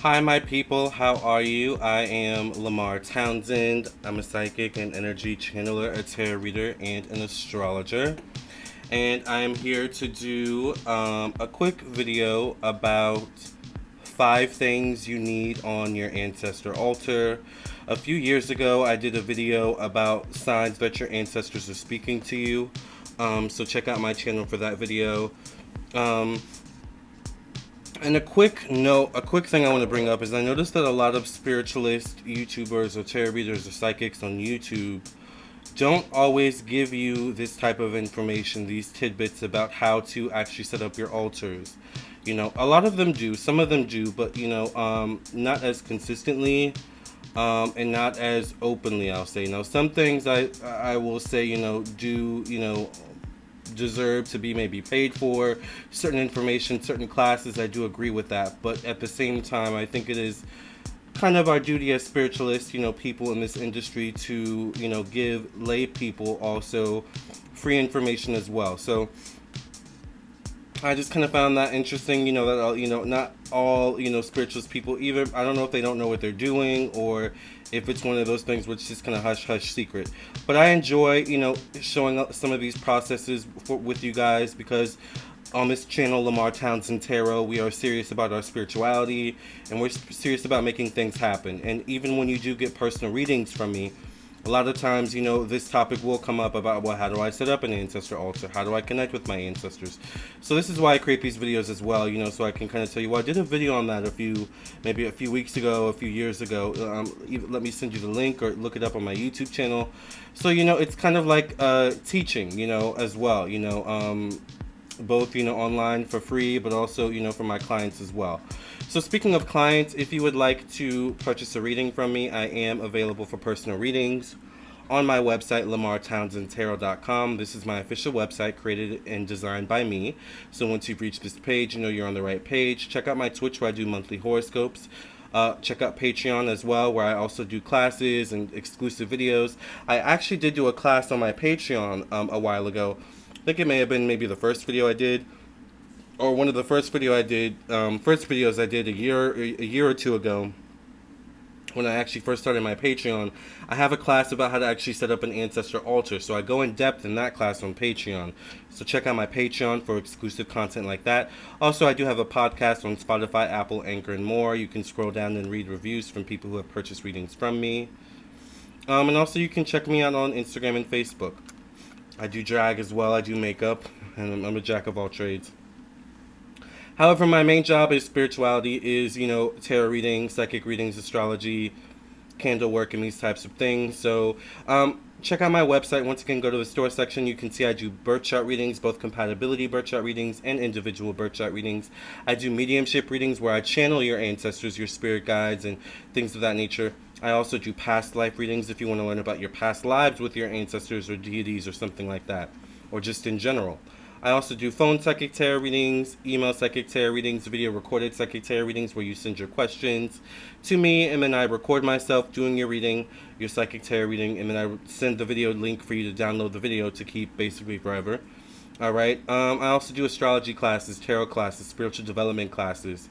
Hi, my people. How are you? I am Lamarr Townsend. I'm a psychic and energy channeler, a tarot reader, and an astrologer. And I am here to do a quick video about 5 things you need on your ancestor altar. A few years ago, I did a video about signs that your ancestors are speaking to you. So check out my channel for that video. Um, and a quick note, a quick thing I want to bring up is I noticed that a lot of spiritualist YouTubers or tarot readers or psychics on YouTube don't always give you this type of information, these tidbits about how to actually set up your altars. A lot of them do, some of them do, but not as consistently, and not as openly. I'll say, some things I will say, do deserve to be maybe paid for certain information, certain classes. I do agree with that, but at the same time, I think it is kind of our duty as spiritualists, people in this industry to, give lay people also free information as well. So I just kind of found that interesting, that, not all, spiritualist people either. I don't know if they don't know what they're doing or if it's one of those things which is just kind of hush hush secret. But I enjoy, showing up some of these processes with you guys because on this channel, Lamarr Townsend Tarot, we are serious about our spirituality and we're serious about making things happen. And even when you do get personal readings from me, a lot of times, this topic will come up about, well, how do I set up an ancestor altar? How do I connect with my ancestors? So this is why I create these videos as well, so I can kind of tell you, well, I did a video on that maybe a few weeks ago, a few years ago. Let me send you the link or look it up on my YouTube channel. So, it's kind of like teaching, as well, both online for free, but also for my clients as well. So speaking of clients, if you would like to purchase a reading from me, I am available for personal readings on my website, lamarrtownsendtarot.com. This is my official website, created and designed by me. So once you've reached this page, you're on the right page. Check out my Twitch where I do monthly horoscopes. Check out Patreon as well, where I also do classes and exclusive videos. I actually did do a class on my Patreon a while ago. I think it may have been maybe the first video I did, or one of the first videos I did a year or two ago, when I actually first started my Patreon. I have a class about how to actually set up an ancestor altar, so I go in depth in that class on Patreon. So check out my Patreon for exclusive content like that. Also, I do have a podcast on Spotify, Apple, Anchor, and more. You can scroll down and read reviews from people who have purchased readings from me. And also you can check me out on Instagram and Facebook. I do drag as well, I do makeup, and I'm a jack of all trades. However, my main job is spirituality, is, tarot readings, psychic readings, astrology, candle work, and these types of things. So check out my website. Once again, go to the store section. You can see I do birth chart readings, both compatibility birth chart readings and individual birth chart readings. I do mediumship readings where I channel your ancestors, your spirit guides, and things of that nature. I also do past life readings if you want to learn about your past lives with your ancestors or deities or something like that, or just in general. I also do phone psychic tarot readings, email psychic tarot readings, video recorded psychic tarot readings where you send your questions to me and then I record myself doing your reading, your psychic tarot reading, and then I send the video link for you to download the video to keep basically forever. Alright, I also do astrology classes, tarot classes, spiritual development classes.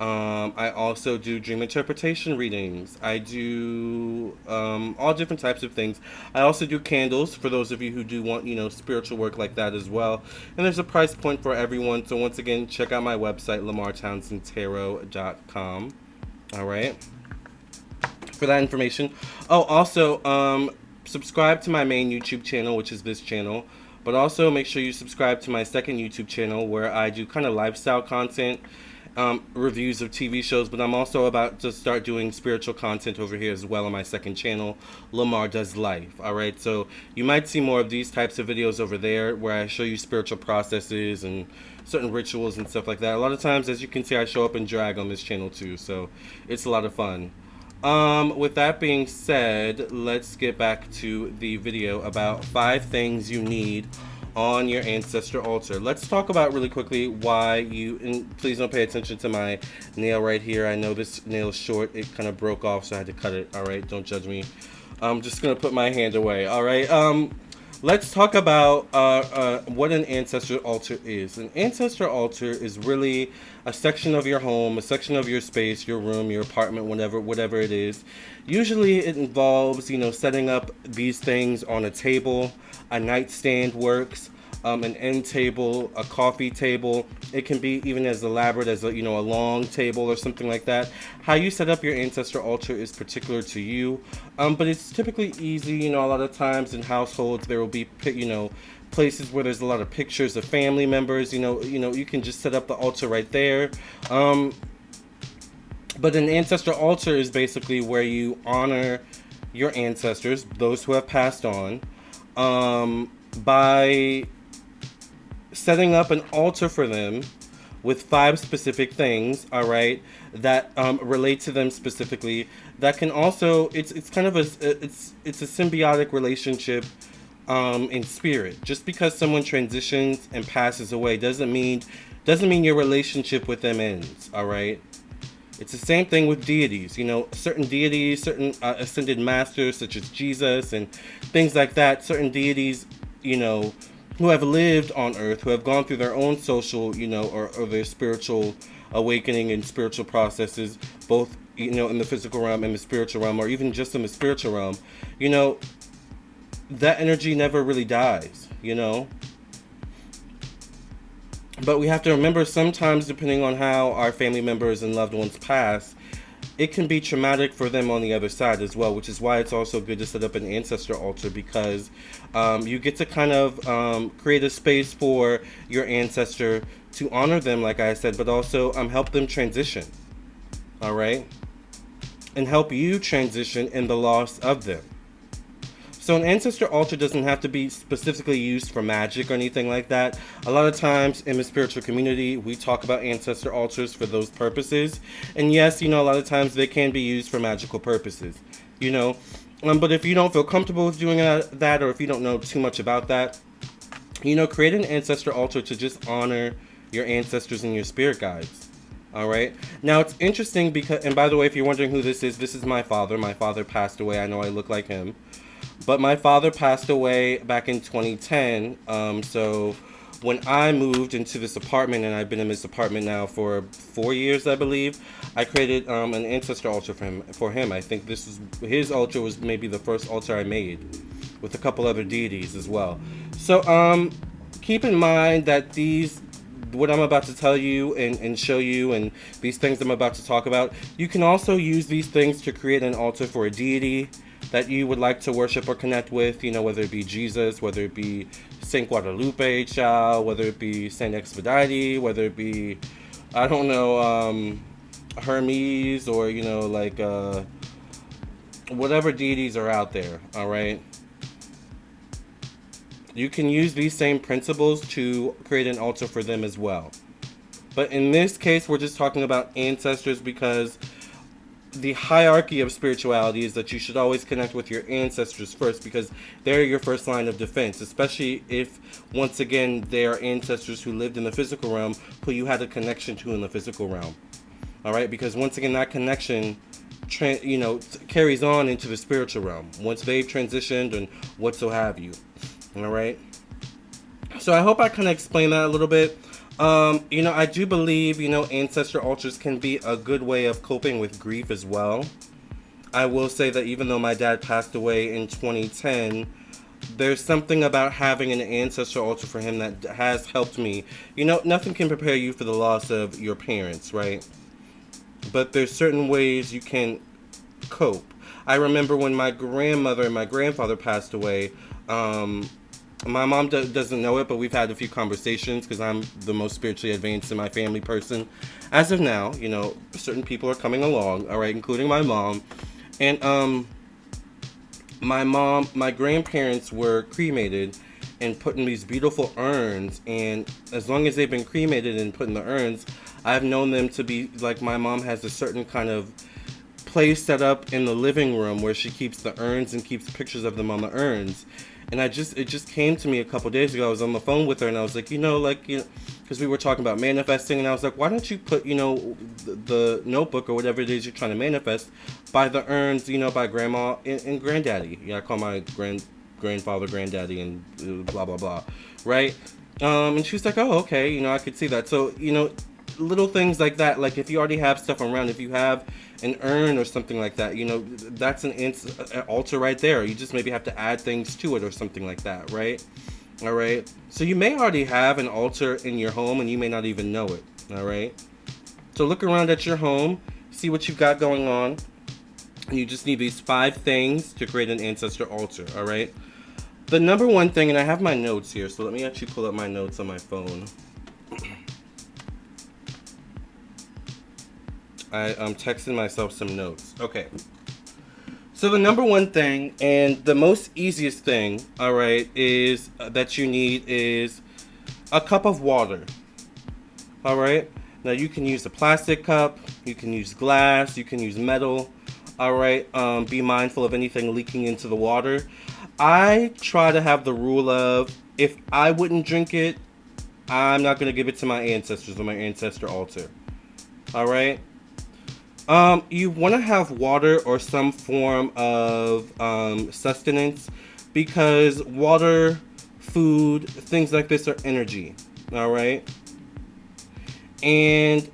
I also do dream interpretation readings. I do all different types of things. I also do candles for those of you who do want, spiritual work like that as well. And there's a price point for everyone. So once again, check out my website, lamarrtownsendtarot.com. All right. For that information. Oh, also, subscribe to my main YouTube channel, which is this channel. But also make sure you subscribe to my second YouTube channel where I do kind of lifestyle content. Reviews of TV shows, but I'm also about to start doing spiritual content over here as well on my second channel, Lamarr Does Life. Alright, so you might see more of these types of videos over there where I show you spiritual processes and certain rituals and stuff like that. A lot of times, as you can see, I show up in drag on this channel too, so it's a lot of fun. With that being said, let's get back to the video about 5 things you need on your ancestor altar. Let's talk about really quickly why you, and please don't pay attention to my nail right here. I know this nail is short. It kind of broke off, so I had to cut it. All right, don't judge me. I'm just gonna put my hand away. All right. let's talk about what an ancestor altar is. An ancestor altar is really a section of your home, a section of your space, your room, your apartment, whatever it is. Usually, it involves setting up these things on a table. A nightstand works. An end table, a coffee table. It can be even as elaborate as a long table or something like that. How you set up your ancestor altar is particular to you, but it's typically easy. A lot of times in households there will be places where there's a lot of pictures of family members. You can just set up the altar right there. But an ancestor altar is basically where you honor your ancestors, those who have passed on, by setting up an altar for them with 5 specific things, all right, that relate to them specifically. That can also it's kind of it's a symbiotic relationship in spirit. Just because someone transitions and passes away doesn't mean your relationship with them ends, all right. It's the same thing with deities. Certain deities, certain ascended masters such as Jesus and things like that. Certain deities, who have lived on earth, who have gone through their own social, or their spiritual awakening and spiritual processes, both, in the physical realm and the spiritual realm, or even just in the spiritual realm, that energy never really dies. But we have to remember sometimes, depending on how our family members and loved ones pass, it can be traumatic for them on the other side as well, which is why it's also good to set up an ancestor altar, because you get to kind of create a space for your ancestor to honor them, like I said, but also help them transition, all right? And help you transition in the loss of them. So an ancestor altar doesn't have to be specifically used for magic or anything like that. A lot of times in the spiritual community, we talk about ancestor altars for those purposes. And yes, a lot of times they can be used for magical purposes, But if you don't feel comfortable with doing that, or if you don't know too much about that, create an ancestor altar to just honor your ancestors and your spirit guides. All right. Now it's interesting because, and by the way, if you're wondering who this is my father. My father passed away. I know I look like him. But my father passed away back in 2010. So when I moved into this apartment, and I've been in this apartment now for 4 years, I believe, I created an ancestor altar for him. I think his altar was maybe the first altar I made, with a couple other deities as well. So keep in mind that what I'm about to tell you and show you, and these things I'm about to talk about, you can also use these things to create an altar for a deity that you would like to worship or connect with, whether it be Jesus, whether it be Saint Guadalupe Child, whether it be Saint Expedite, whether it be, I don't know, Hermes, or, whatever deities are out there, all right? You can use these same principles to create an altar for them as well. But in this case, we're just talking about ancestors, because the hierarchy of spirituality is that you should always connect with your ancestors first, because they're your first line of defense, especially if, once again, they are ancestors who lived in the physical realm, who you had a connection to in the physical realm. All right, because once again, that connection carries on into the spiritual realm once they've transitioned and what so have you. All right, so I hope I kind of explained that a little bit. I do believe, ancestor altars can be a good way of coping with grief as well. I will say that even though my dad passed away in 2010, there's something about having an ancestor altar for him that has helped me. Nothing can prepare you for the loss of your parents, right? But there's certain ways you can cope. I remember when my grandmother and my grandfather passed away, my mom doesn't know it, but we've had a few conversations, because I'm the most spiritually advanced in my family person. As of now, certain people are coming along, all right, including my mom. And my grandparents were cremated and put in these beautiful urns. And as long as they've been cremated and put in the urns, I've known them to be, like, my mom has a certain kind of place set up in the living room where she keeps the urns and keeps pictures of them on the urns. And it just came to me a couple days ago. I was on the phone with her, and I was like, because we were talking about manifesting, and I was like, why don't you put, the notebook or whatever it is you're trying to manifest by the urns, by grandma and granddaddy. Yeah, I call my grandfather, granddaddy, and blah blah blah, right? And she was like, oh, okay, I could see that. So, little things like that, like if you already have stuff around, if you have an urn or something like that, that's an altar right there. You just maybe have to add things to it or something like that, right? All right. So you may already have an altar in your home and you may not even know it. All right. So look around at your home, see what you've got going on. And you just need these 5 things to create an ancestor altar. All right. The number one thing, and I have my notes here, so let me actually pull up my notes on my phone. I'm texting myself some notes. Okay. So the number one thing, and the most easiest thing, all right, is that you need is a cup of water. All right. Now you can use a plastic cup, you can use glass, you can use metal. All right. Be mindful of anything leaking into the water. I try to have the rule of, if I wouldn't drink it, I'm not going to give it to my ancestors on my ancestor altar. All right. You want to have water or some form of sustenance, because water, food, things like this are energy. All right. And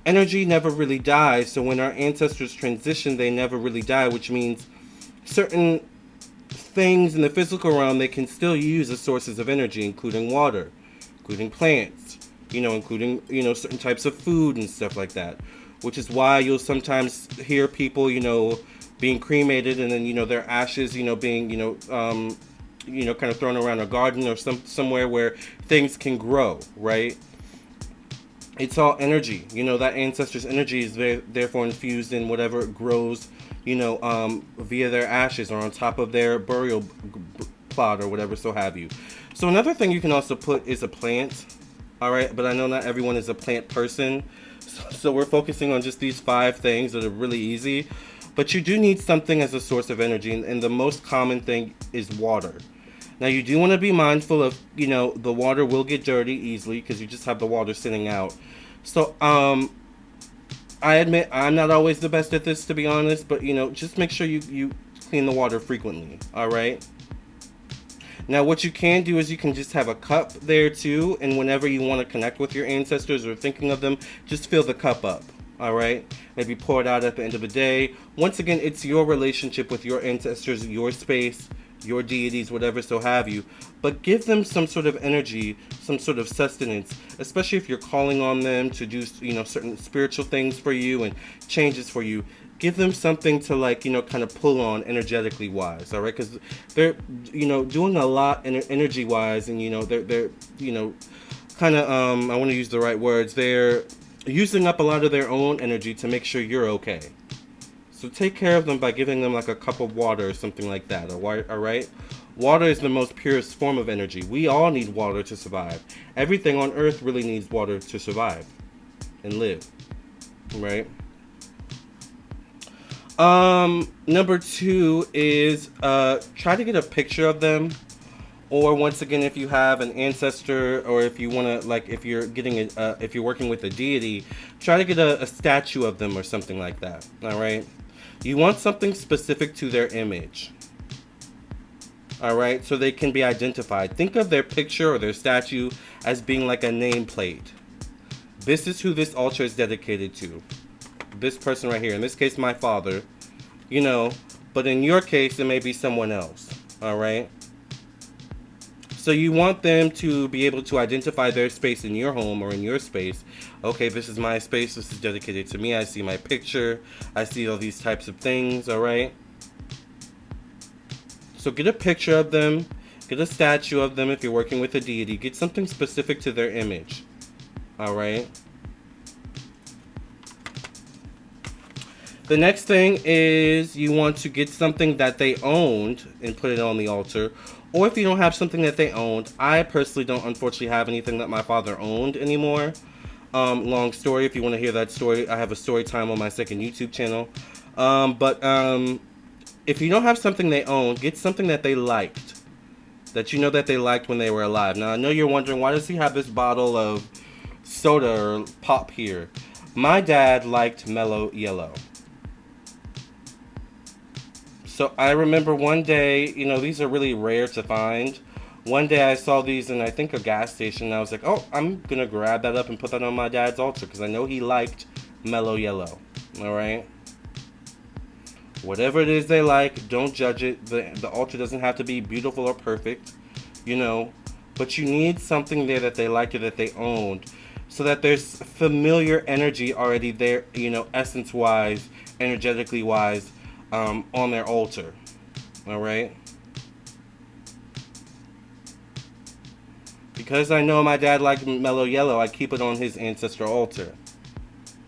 energy never really dies. So when our ancestors transition, they never really die, which means certain things in the physical realm they can still use as sources of energy, including water, including plants, including, certain types of food and stuff like that. Which is why you'll sometimes hear people, being cremated, and then, their ashes, being, kind of thrown around a garden or somewhere where things can grow, right? It's all energy. That ancestor's energy is therefore infused in whatever grows, via their ashes or on top of their burial plot or whatever, so have you. So another thing you can also put is a plant. All right, but I know not everyone is a plant person, so we're focusing on just these 5 things that are really easy. But you do need something as a source of energy, and the most common thing is water. Now you do want to be mindful of, the water will get dirty easily because you just have the water sitting out. So I admit I'm not always the best at this, to be honest, but just make sure you clean the water frequently. All right. Now what you can do is you can just have a cup there too, and whenever you want to connect with your ancestors or thinking of them, just fill the cup up. All right. Maybe pour it out at the end of the day. Once again, it's your relationship with your ancestors, your space, your deities, whatever, so have you. But give them some sort of energy, some sort of sustenance, especially if you're calling on them to do, certain spiritual things for you and changes for you. Give them something to, kind of pull on energetically wise, all right? Because they're, doing a lot energy wise, and, they're kind of, I want to use the right words. They're using up a lot of their own energy to make sure you're okay. So take care of them by giving them like a cup of water or something like that, all right? Water is the most purest form of energy. We all need water to survive. Everything on earth really needs water to survive and live, right? Number 2 is try to get a picture of them, or once again, if you have an ancestor, or if you want to, if you're getting if you're working with a deity, try to get a statue of them or something like that. All right, you want something specific to their image. All right, so they can be identified. Think of their picture or their statue as being like a nameplate. This is who this altar is dedicated to. This person right here, in this case my father, but in your case it may be someone else. All right, so you want them to be able to identify their space in your home or in your space. Okay, this is my space, this is dedicated to me, I see my picture, I see all these types of things. All right, so get a picture of them, get a statue of them. If you're working with a deity, get something specific to their image. All right. The next thing is you want to get something that they owned and put it on the altar. Or if you don't have something that they owned, I personally don't unfortunately have anything that my father owned anymore. Long story, if you want to hear that story, I have a story time on my second YouTube channel. But if you don't have something they owned, get something that they liked. That that they liked when they were alive. Now I know you're wondering, why does he have this bottle of soda or pop here? My dad liked Mellow Yellow. So I remember one day, these are really rare to find. One day I saw these in, I think, a gas station, and I was like, oh, I'm going to grab that up and put that on my dad's altar, because I know he liked mellow yellow. All right? Whatever it is they like, don't judge it. The altar doesn't have to be beautiful or perfect, but you need something there that they like or that they owned, so that there's familiar energy already there, essence-wise, energetically-wise, on their altar. All right? Because I know my dad liked mellow yellow, I keep it on his ancestor altar.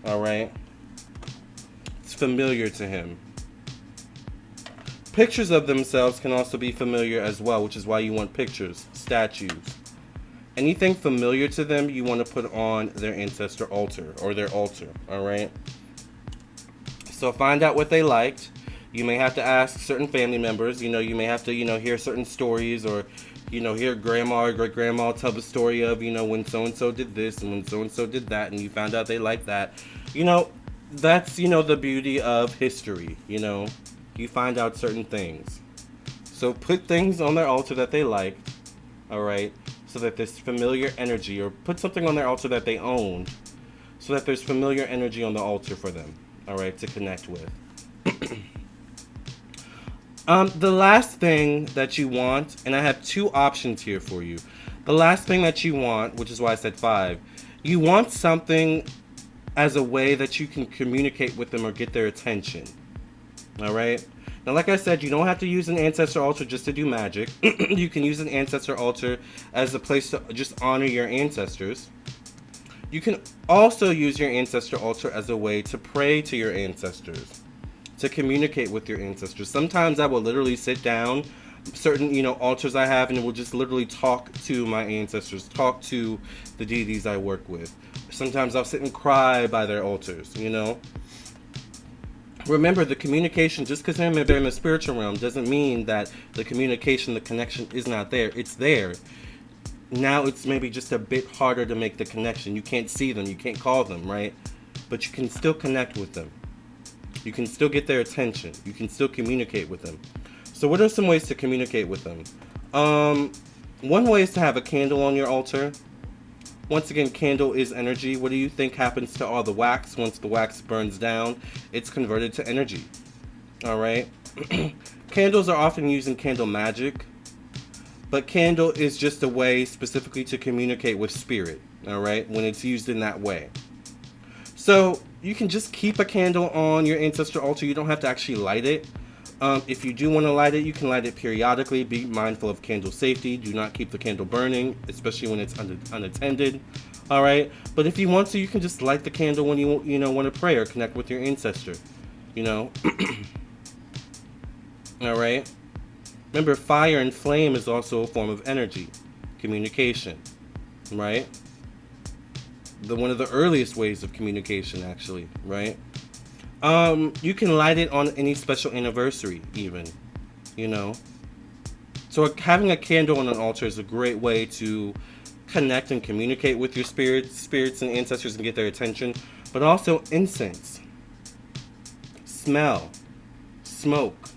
All right? It's familiar to him. Pictures of themselves can also be familiar as well, which is why you want pictures, statues. Anything familiar to them, you want to put on their ancestor altar or their altar. All right? So find out what they liked. You may have to ask certain family members. You may have to, hear certain stories, or hear grandma or great grandma tell the story of, when so and so did this and when so and so did that, and you found out they liked that. That's the beauty of history. You find out certain things. So put things on their altar that they liked, all right, so that there's familiar energy, or put something on their altar that they owned, so that there's familiar energy on the altar for them, all right, to connect with. The last thing that you want, and I have two options here for you. The last thing that you want, which is why I said 5, you want something as a way that you can communicate with them or get their attention. All right? Now, like I said, you don't have to use an ancestor altar just to do magic. You can use an ancestor altar as a place to just honor your ancestors. You can also use your ancestor altar as a way to pray to your ancestors, to communicate with your ancestors. Sometimes I will literally sit down, certain, altars I have, and it will just literally talk to my ancestors, talk to the deities I work with. Sometimes I'll sit and cry by their altars, Remember, the communication, just because they're in the spiritual realm, doesn't mean that the communication, the connection is not there. It's there. Now it's maybe just a bit harder to make the connection. You can't see them, you can't call them, right? But you can still connect with them. You can still get their attention. You can still communicate with them. So what are some ways to communicate with them? One way is to have a candle on your altar. Once again, candle is energy. What do you think happens to all the wax? Once the wax burns down, it's converted to energy. All right? Candles are often used in candle magic, but candle is just a way specifically to communicate with spirit, all right, when it's used in that way. So you can just keep a candle on your ancestor altar. You don't have to actually light it. If you do want to light it, you can light it periodically. Be mindful of candle safety. Do not keep the candle burning, especially when it's unattended. All right. But if you want to, you can just light the candle when you want to pray or connect with your ancestor. All right. Remember, fire and flame is also a form of energy, communication. Right. One of the earliest ways of communication, actually. Right. You can light it on any special anniversary, even, So having a candle on an altar is a great way to connect and communicate with your spirits and ancestors and get their attention. But also incense, smell, smoke.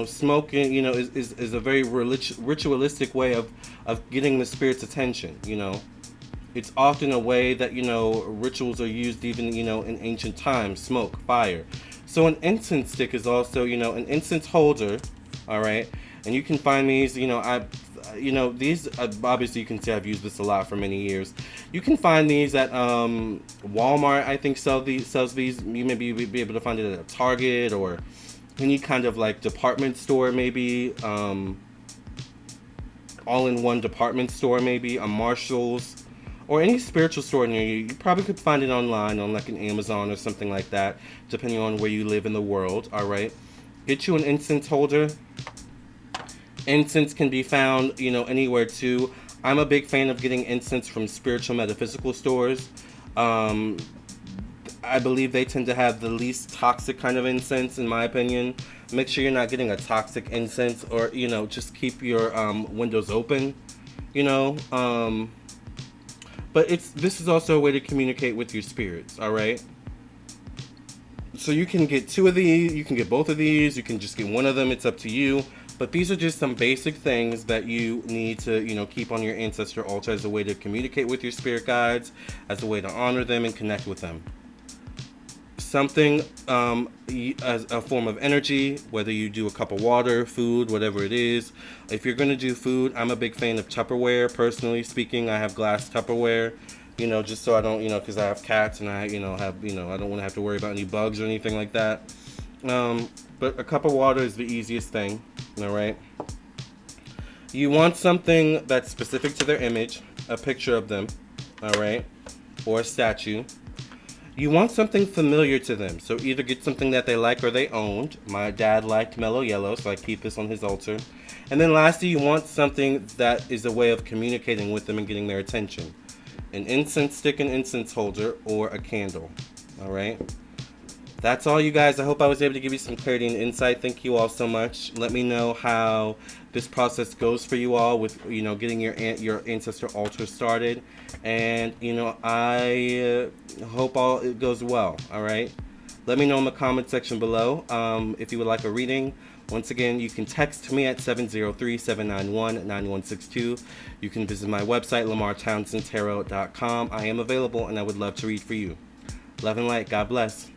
Smoke, is a very ritualistic way of getting the spirit's attention, It's often a way that, rituals are used even, in ancient times. Smoke, fire. So an incense stick is also, an incense holder, all right? And you can find these, these, obviously you can see I've used this a lot for many years. You can find these at Walmart, I think, sells these. You may be able to find it at a Target or any kind of, department store, maybe. All-in-one department store, maybe. A Marshall's. Or any spiritual store near you. You probably could find it online on an Amazon or something like that, depending on where you live in the world, all right? Get you an incense holder. Incense can be found, anywhere too. I'm a big fan of getting incense from spiritual metaphysical stores. I believe they tend to have the least toxic kind of incense, in my opinion. Make sure you're not getting a toxic incense, or, just keep your windows open, But this is also a way to communicate with your spirits, all right? So you can get two of these, you can get both of these, you can just get one of them, it's up to you. But these are just some basic things that you need to, keep on your ancestor altar as a way to communicate with your spirit guides, as a way to honor them and connect with them. Something as a form of energy, whether you do a cup of water, food, whatever it is. If you're going to do food, I'm a big fan of Tupperware. Personally speaking, I have glass Tupperware, just so I don't, because I have cats and I, have, I don't want to have to worry about any bugs or anything like that. But a cup of water is the easiest thing, all right? You want something that's specific to their image, a picture of them, all right, or a statue. You want something familiar to them, so either get something that they like or they owned. My dad liked Mellow Yellow, so I keep this on his altar. And then lastly, you want something that is a way of communicating with them and getting their attention. An incense stick and incense holder, or a candle, all right? That's all, you guys. I hope I was able to give you some clarity and insight. Thank you all so much. Let me know how this process goes for you all with, getting your ancestor altar started. And, I hope all it goes well, all right? Let me know in the comment section below if you would like a reading. Once again, you can text me at 703-791-9162. You can visit my website, lamarrtownsendtarot.com. I am available, and I would love to read for you. Love and light. God bless.